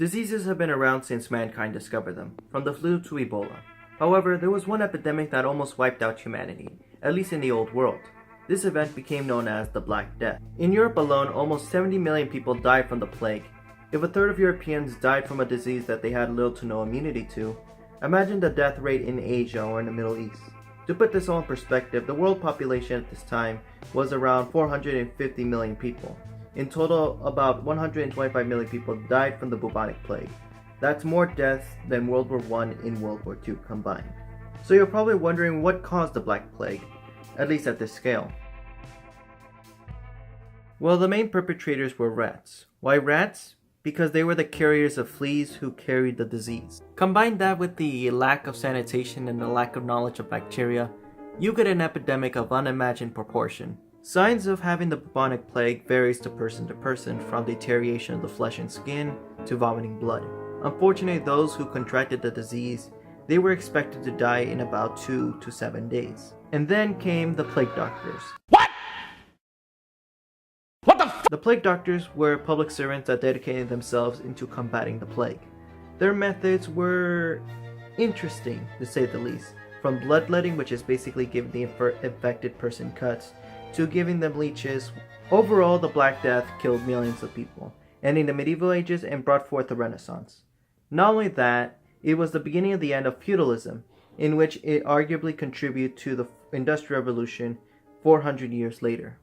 Diseases have been around since mankind discovered them, from the flu to Ebola. However, there was one epidemic that almost wiped out humanity, at least in the old world. This event became known as the Black Death. In Europe alone, almost 70 million people died from the plague. If a third of Europeans died from a disease that they had little to no immunity to, imagine the death rate in Asia or in the Middle East. To put this all in perspective, the world population at this time was around 450 million people. In total, about 125 million people died from the bubonic plague. That's more deaths than World War I and World War II combined. So you're probably wondering what caused the Black Plague, at least at this scale. Well, the main perpetrators were rats. Why rats? Because they were the carriers of fleas who carried the disease. Combine that with the lack of sanitation and the lack of knowledge of bacteria, you get an epidemic of unimagined proportion. Signs of having the bubonic plague varies to person, from deterioration of the flesh and skin to vomiting blood. Unfortunately, those who contracted the disease, they were expected to die in about 2 to 7 days. And then came the plague doctors. The plague doctors were public servants that dedicated themselves into combating the plague. Their methods were interesting, to say the least. From bloodletting, which is basically giving the infected person cuts, to giving them leeches. Overall, the Black Death killed millions of people, ending the medieval ages and brought forth the Renaissance. Not only that, it was the beginning of the end of feudalism, in which it arguably contributed to the Industrial Revolution 400 years later.